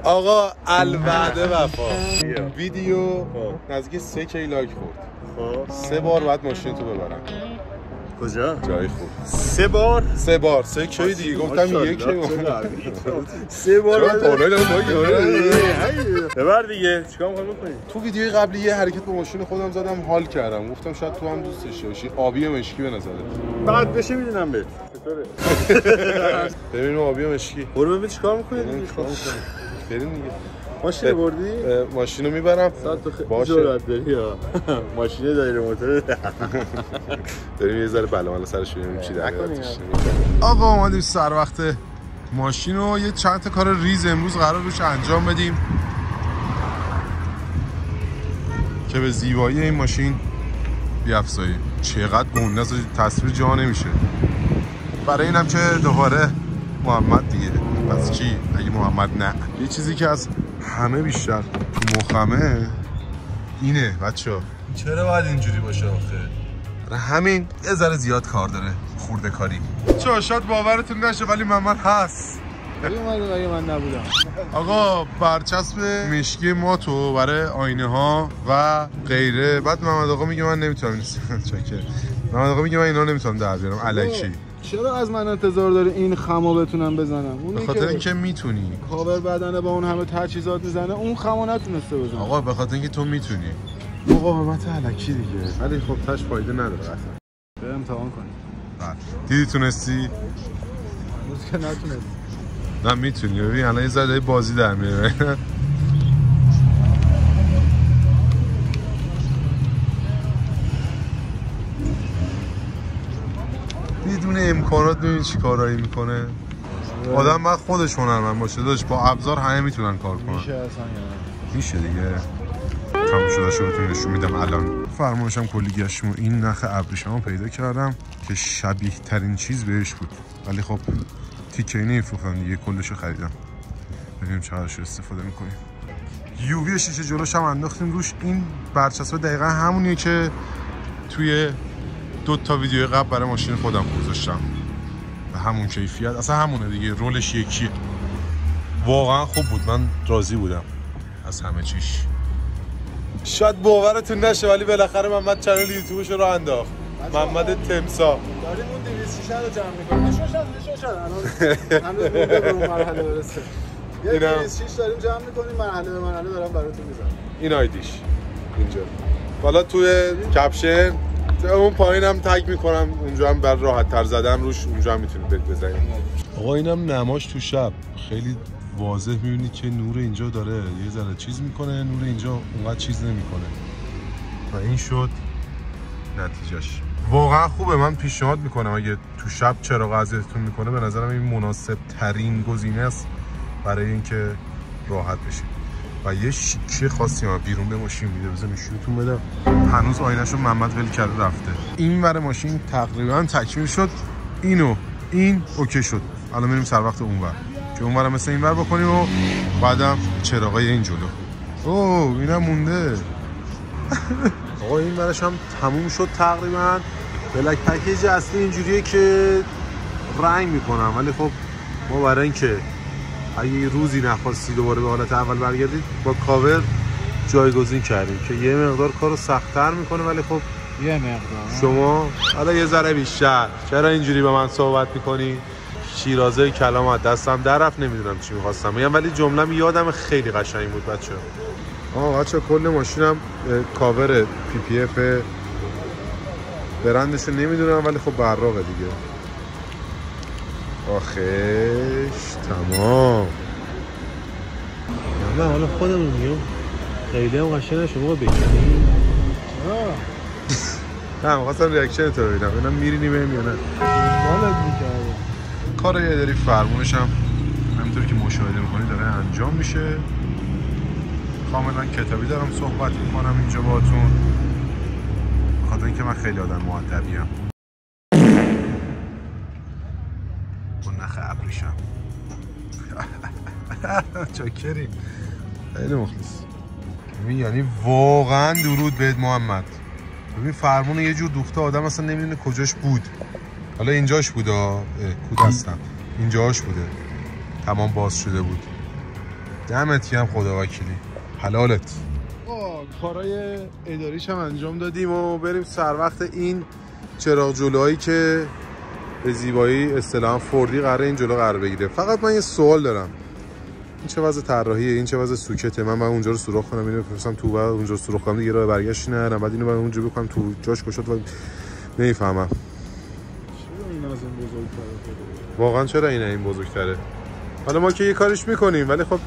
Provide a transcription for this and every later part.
آقا الوعده وفا. ویدیو نزدیک 3K لایک خورد. 3 بار بعد ماشین تو ببرم. کجا؟ جای خوب. 3 بار 3K دیگه گفتم یک 3 بار بعد ببر دیگه. چیکار می‌خوای بکنی؟ تو ویدیوی قبلی یه حرکت با ماشین خودم زدم حال کردم. گفتم شاید تو هم دوستش باشی. آبی مشکی به نظرت. بعد بشه میدونم بهت. چطوره؟ ببینیم آبی مشکی. برو ببین چیکار می‌کنی؟ بریم دیگه. ماشین بردی؟ ماشینو میبرم. باشه. جرأت داری یا ماشین دایر موتور. بریم یه ذره بلامل سرش ببینیم چی در میاد. آقا اومدیم سر وقت ماشینو یه چند تا کار ریز امروز قرار روش انجام بدیم که به زیبایی این ماشین بیافزاییم. چقدر گنده است تصویر جا نمیشه. برای اینم که دوباره محمد دیگه. پس چی؟ اگه محمد نه. یه چیزی که از همه بیشتر تو مخمه اینه بچه‌ها. چرا باید اینجوری باشه آخه؟ همین یه ذره زیاد کار داره. خورده کاری. شاید باورتون نشه ولی محمد هست. اگه من نبودم. آقا برچسب مشکی ما تو برای آینه ها و غیره. بعد محمد آقا میگه من نمیتونم چکه. محمد آقا میگه من اینا نمیتونم در بیارم الکی. چرا از من انتظار داره این خمو بتونم بزنم؟ به خاطر اینکه میتونی. کاور بدنه با اون همه تجهیزات میزنه، اون خمو نتونسته بزنه. آقا به خاطر اینکه تو میتونی. مقاومت الکی دیگه. ولی خب تاش فایده نداره اصلا. به امتحان کنیم. دیدی تونستی؟ هنوز که نتونستی. نه میتونی. ببین الان یه ذره بازی در میاره. بدون امکانات ببین چی کارایی میکنه. آدم بعد خودش هنرمند باشه داشت. با ابزار همه میتونن کار کنن. میشه اصلا میشه دیگه. تمام شده شو بهتون نشون میدم الان. فرمایشم کلی گشتم و این نخ ابریشمو پیدا کردم که شبیه ترین چیز بهش بود. ولی خب تیکه نمیفروختن دیگه، کلشو خریدم. ببینیم چقدرش استفاده میکنیم. یووی شیشه جلوش هم انداختیم روش. این برچسب دقیقا همونیه که توی 2 تا ویدیو قبل برای ماشین خودم گذاشتم. به همون کیفیت. اصلا همونه دیگه، رولش یکیه. واقعا خوب بود. من راضی بودم از همه چیش. شاید باورتون نشه ولی بالاخره محمد چنل یوتیوبش رو انداخت. محمد تمسا. داریم اون 206 رو جمع می‌کنیم. نشون الان هنوز مونده به اون مرحله برسه. یه 206 داریم جمع می‌کنیم، مرحله به مرحله دارم براتون می‌ذارم. این آیدیش اینجا. حالا توی کپشن اون پایینم تگ می‌کنم، اونجا هم بر راحت تر زدن روش، اونجا هم می‌تونید بزنید. آقا اینم نماش تو شب خیلی واضح می‌بینید که نور اینجا داره یه ذره چیز می‌کنه، نور اینجا اونقدر چیز نمی‌کنه. و این شد نتیجهش. واقعا خوبه. من پیشنهاد میکنم اگه تو شب چراغ اذیتتون میکنه، به نظرم این مناسب ترین گزینه است برای اینکه راحت بشید. و یه شیکی خاصی من بیرون به ماشین میده. بذار نشونتون بدم. هنوز آینه‌شو محمد ول کرده رفته. این ور ماشین تقریبا تکمیل شد. این اوکی شد. الان میریم سر وقت اونور که اونورم مثل اینور بکنیم و بعدم چراغای این جلو. اوه اینم مونده. آقا این ورش هم تموم شد تقریبا. بلک پکیج اصلی اینجوریه که رنگ میکنم، ولی خب ما برای اینکه اگه یه روزی نخواستی دوباره به حالت اول برگردید با کاور جایگزین کردیم که یه مقدار کارو سخت‌تر میکنه، ولی خب یه مقدار شما حالا یه ذره بیشتر. چرا اینجوری با من صحبت میکنی؟ شیرازه کلام از دستم در رفت. نمیدونم چی میخواستم بگم ولی جمله‌م یادم خیلی قشنگ بود بچه‌ها. بچه کل ماشینم کاور پی پی اف برندشو نمیدونم ولی خب براقه دیگه. آخش تمام. نه حالا خودمون میگم خیلی هم قشنگ نشه موقع بکنیم. نه می‌خواستم ریاکشن تو ببینم ببینم میرینی بهم یا نه. بالت می‌کردم. کار یه داری فرمونش هم همینطور که مشاهده می‌کنید داره انجام میشه. کاملا کتابی دارم صحبت میکنم اینجا باهاتون، بخاطر اینکه من خیلی آدم مؤدبیم. با نخ ابریشم. چاکری. خیلی مخلص. ببین یعنی واقعا درود بهت محمد. ببین فرمون یه جور دوخته آدم اصلا نمیدونه کجاش بود. حالا اینجاش بوده. کود هستم. اینجاش بوده. تمام باز شده بود. دمت گرم خدا وکیلی حلالت. کارهای اداریش هم انجام دادیم و بریم سر وقت این چراغ جلویی که به زیبایی اصطلاحاً فوردی قراره این جلو قرار بگیره. فقط من یه سوال دارم، این چه وضع طراحیه؟ این چه وضع سوکته؟ من باید اونجا رو سوراخ کنم اینو بفرستم تو، بعد اونجا رو سوراخ کنم دیگه راه برگشتی ندارم، بعد اینو باید اونجا بکنم تو جاش گشاد و نمیفهمم چرا این از این بزرگتره؟ واقعا چرا این بزرگتره؟ حالا ما که یه کارش میکنیم ولی خب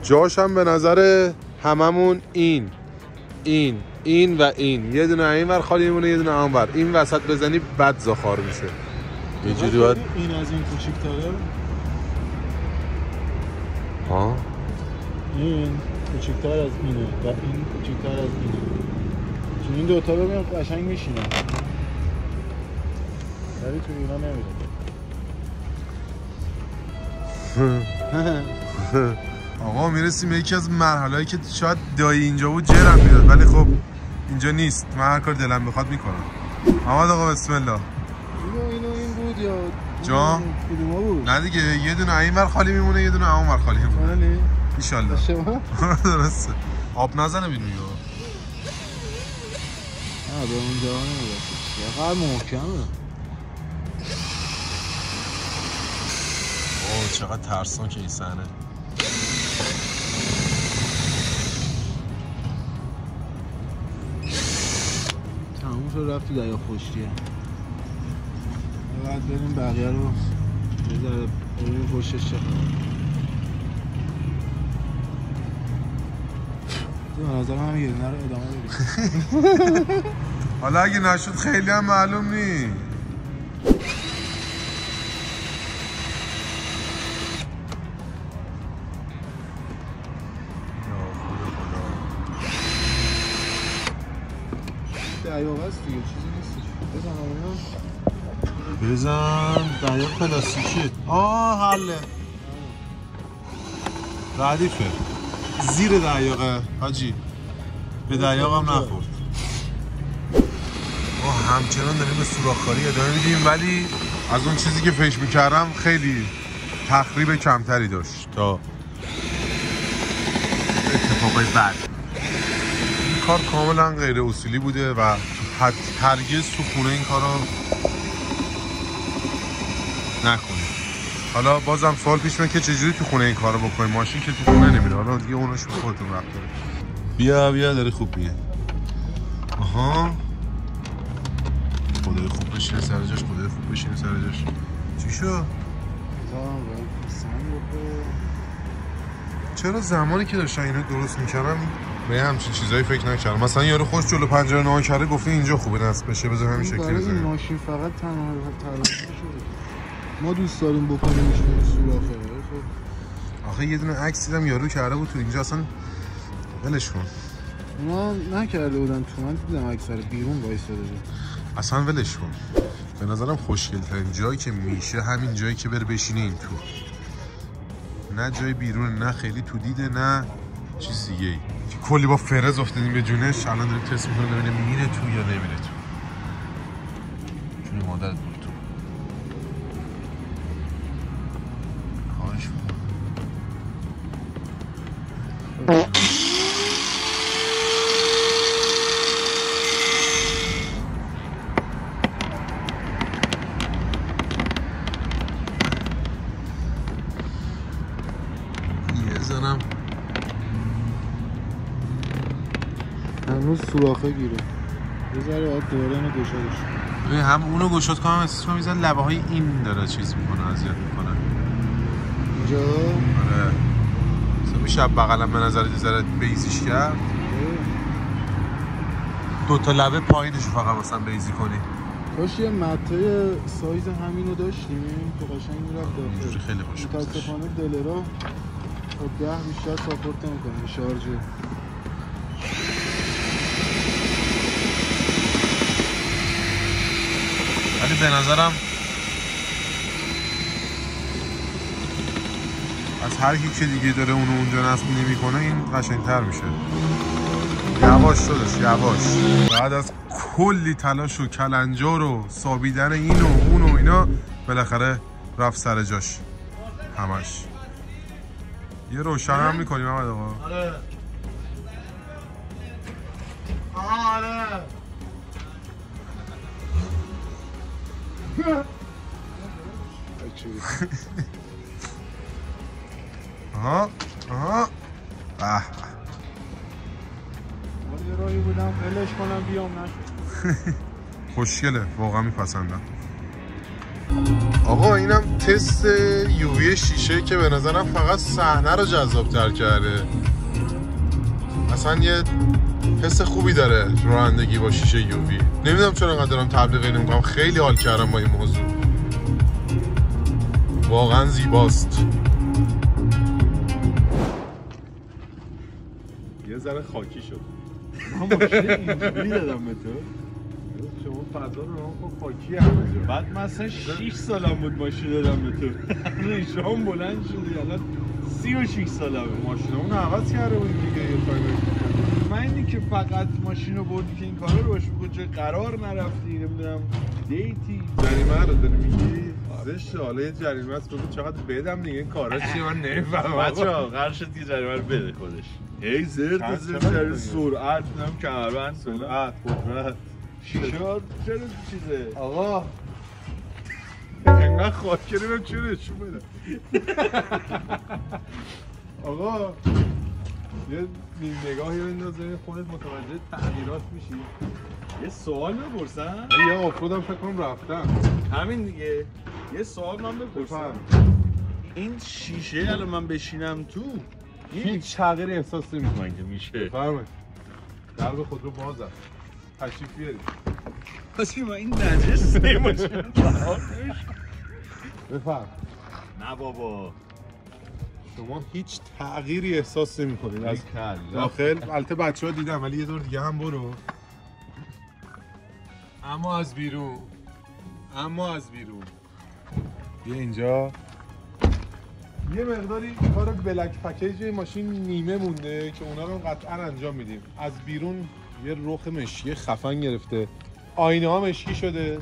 جاش هم به نظر هممون این و این یه دونه این ور خالی میمونه، یه دونه اون ور. این وسط بزنی بد زاخار میشه. یه جوری باید این از این کوچیک‌تره. ها این کوچیک‌تر از اینه و این کوچیک‌تر از اینه. چون این دوتا رو میاد قشنگ میشینه. ولی تو اینا نمیره. آقا میرسیم به یکی از مرحله‌ای که شاید دایی اینجا بود جرم میداد، ولی خب اینجا نیست. من هر کار دلم بخواد میکنم. محمد آقا بسم الله. اینو این بود یا جا؟ کدوما بود؟ نه دیگه یه دونه این ور خالی میمونه، یه دونه اون ور خالی میمونه. بله. ان شاء الله. شما؟ درسته. آب نزنه بیرون یا. نه به اونجا نمیرسه. چقدر محکمه. اوه چقدر ترسناکه این صحنه. تموم شد رفت تو دریا خشکیه. بعد بریم بقیه رو یه ذره ببینیم پشتش چه خبره. به نظر من یه دونه رو ادامه بدیم. حالا اگه نشد خیلی هم معلوم نی. دریا هست دیگه چیزی نیستش. بزن بزن دریا پلاستیکی. حله ردیفه زیر دریاقه حاجی، به دریاق هم نخورد. ما همچنان داریم به سوراخ‌کاری ادامه میدیم، ولی از اون چیزی که فکر میکردم خیلی تخریب کمتری داشت تا اتفاقای بد. این کار کاملا غیر اصولی بوده و هرگز تو خونه این کار رو نکنید. حالا بازم سوال پیش میاد که چجوری تو خونه این کار رو بکنیم؟ ماشین که تو خونه نمیره، حالا دیگه اونش به خودتون ربط داره. بیا داره خوب میگه. آها خدای خوب بشینه سر جاش، خدای خوب بشینه سر جاش. چی شد؟ چرا زمانی که داشتن اینو درست میکردم به همچین چیزایی فکر نکردم؟ مثلا یارو خوش جلو پنجره نگاه کرده گفته اینجا خوبه نصب بشه، بذار همین شکلی بزنیم. این ماشین فقط تنها شده. ما دوست داریم بکنیمش سوراخه. خب آخه یه دونه عکس دیدم یارو کرده بود تو اینجا، اصلا ولش کن. اونا نکرده بودن تو، من دیدم اکثر بیرون وایساده بود. اصلا ولش کن. به نظرم خوشگل ترین جایی که میشه همین جایی که بره بشینه این تو. نه جای بیرون، نه خیلی تو دیده، نه چیز دیگه ای. کلی با فرز افتادیم به جونش. الان داریم تست میکنیم ببینیم میره تو یا نمیره تو. چون مادرت بود تو. خواهش بزنم. هنوز سوراخه گیره. یه ذره باید دوباره اینو گشادش. ببین هم اونو گشاد کنم احساس می‌کنم لبه های این داره چیز میکنه، اذیت میکنه. اینجا؟ آره. مثلا میشه بغلم به نظر یه ذره بیزیش کرد. دو تا لبه پایینشو فقط مثلا بیزی کنی. کاش یه مته سایز همینو داشتیم که قشنگ میرفت داخل. اینجوری خیلی خوش گذشت. متاسفانه دلرا تا 10 بیشتر ساپورت نمیکنه شارژه. ولی به نظرم از هر کی که دیگه داره اونو اونجا نصب نمیکنه این قشنگتر میشه. یواش شدش یواش. بعد از کلی تلاش و کلنجار و سابیدن این و اون و اینا بالاخره رفت سر جاش. همش یه روشن هم میکنیم محمد آقا. آره آره آها آها به یه راهی بودم ولش کنم بیام نشد. خوشگله واقعا میپسندم. آقا اینم تست یووی شیشه که به نظرم فقط صحنه رو جذاب‌تر کرده. اصلا یه حس خوبی داره رانندگی با شیشه یووی. نمیدونم چرا انقدر دارم تبلیغ اینو میکنم. خیلی حال کردم با این موضوع. واقعا زیباست. یه ذره خاکی شد. من ماشین اینجوری دادم به تو. شما فضا رو هم خاکی همه جا. بعد مثلا 6 سالم بود ماشین دادم به تو. ریشام بلند شدی الان 36 سالمه. ماشینمون عوض کرده بودیم دیگه یه فایده. من اینی که فقط ماشین رو بردی که این کارا رو باش بگو چه قرار نرفتی نمیدونم دیتی جریمه رو داری میگی؟ زشته حالا یه جریمه است بگو چقدر بدم دیگه این کارا چیه من نمیفهمم. بچه‌ها قرار شد که جریمه رو بده خودش. هی زرد زرد سرعت نمیدونم کمربند سرعت قدرت شیشه چرا چیزه آقا انقدر خاک کردیم چرا نشون بده. آقا یه نگاهی بندازه خودت متوجه تغییرات میشی. یه سوال بپرسم؟ یه آفرودم فکر کنم رفتم. همین دیگه یه سوال من بپرسم. این شیشه الان من بشینم تو هیچ تغییری احساس نمی‌کنم که میشه. بفرمایید. درب خود رو باز است. تشریف بیارید. واسه من این نجسه ماشین بفرم. نه بابا شما هیچ تغییری احساس نمی‌کنید از داخل. البته بچه‌ها دیدم ولی یه دور دیگه هم برو. اما از بیرون بیا اینجا. یه مقداری کار بلک پکیج ماشین نیمه مونده که اونا رو قطعا انجام میدیم. از بیرون یه رخ مشکی خفن گرفته. آینه ها مشکی شده.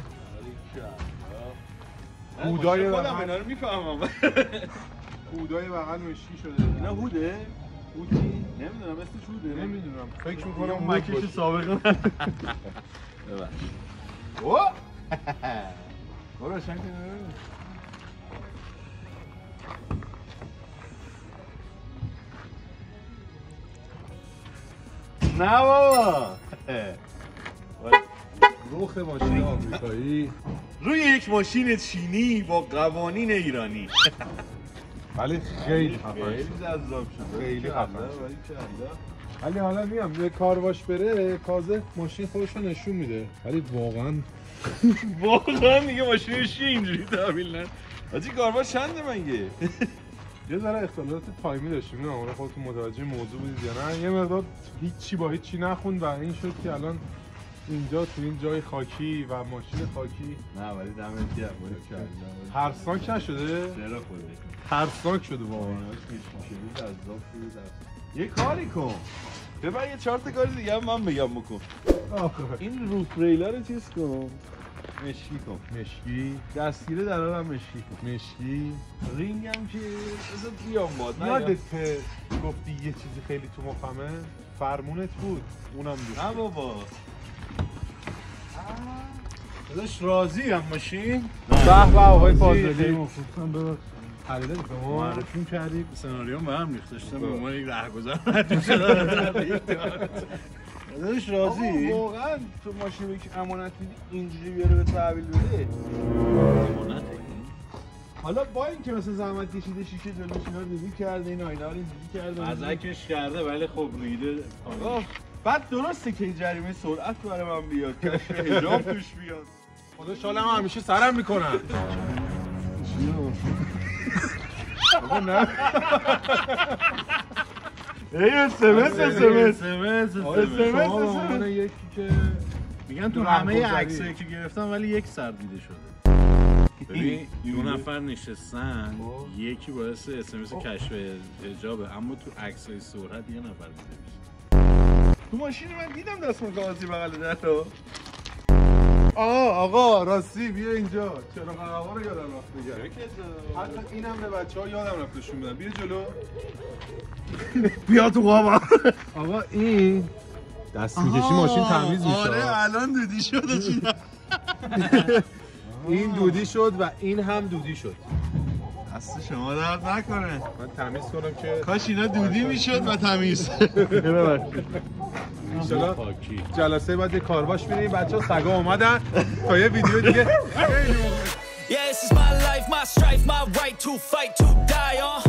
هودای خودم اینا رو میفهمم. هودای بغل مشکی شده. اینا هوده؟ هودی؟ نمیدونم اسمش هوده؟ نمیدونم. فکر میکنم مکش سابقه من. ببخش. او! برو روشن کن. نه بابا. رخ ماشین آمریکایی روی یک ماشین چینی با قوانین ایرانی. ولی خیلی خیلی جذاب شده. خیلی خفن. ولی حالا میام یه کارواش بره تازه ماشین خودش رو نشون میده. ولی واقعا دیگه ماشینش اینجوری تحویل نه. آجی کارواش چنده مگه؟ یه ذره اختلالات تایمی داشتیم. نه حالا خودتون متوجه موضوع بودید یا نه. یه مقدار هیچی با هیچی نخوند و این شد که الان اینجا تو این جای خاکی و ماشین خاکی. نه ولی دمت گرم. ترسناک نشده؟ چرا خوده؟ ترسناک شده واقعا. یه کاری کن. ببر یه 4 تا کار دیگه هم من بگم بکن. این روف ریلا رو چیز کن. مشکی کن. مشکی دستگیره درار هم مشکی کن. مشکی رینگ هم که بذار بیام باد. یادت گفتی یه چیزی خیلی تو مخمه؟ فرمونت بود اونم دوست. نه بابا. داداش راضی هم ماشین؟ به به آقای فاضلی. مفروضم ببخش. حلیله شما معرفی کردی سناریو به هم ریخت داشتم به عنوان یک رهگذر ردیف شده. داداش راضی؟ واقعا تو ماشین رو که امانت میدی اینجوری بیاره به تحویل بده؟ امانت حالا با این که مثلا زحمت کشیده شیشه جلوش اینا رو ریزی کرده این آینه رو اینجوری کرده ازکش کرده ولی خب ریده. آقا بعد درسته که این جریمه سرعت برای من بیاد کشف حجاب توش بیاد. خدا شالم همیشه سرم میکنن. آقا نه ای اس یکی که میگن تو همه عکسایی که گرفتم ولی یک سر دیده شده. ببین 2 نفر نشستن یکی باعث اس کشف حجابه اما تو عکسای سرعت یه نفر دیده میشه. تو ماشین من دیدم دستمال کاغذی بغل در رو. آقا راستی بیا اینجا. چرا هوا رو یادم رفت بگم. حتی اینم به بچه‌ها یادم رفت نشون بدم. بیا جلو. بیا تو قابا. آقا این دست میکشی ماشین تمیز میشه. آره الان دودی شده چینا. این دودی شد و این هم دودی شد. دست شما درد نکنه. من تمیز کنم که کاش اینا دودی میشد و تمیز. انشالله جلسه بعد کارواش میریم. بچه‌ها سگا اومدن تا یه ویدیو دیگه. Yeah, this is my life, my strife, my right to fight, to die on.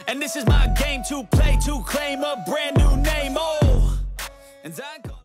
And this is my game to play, to claim a brand new name, oh. And I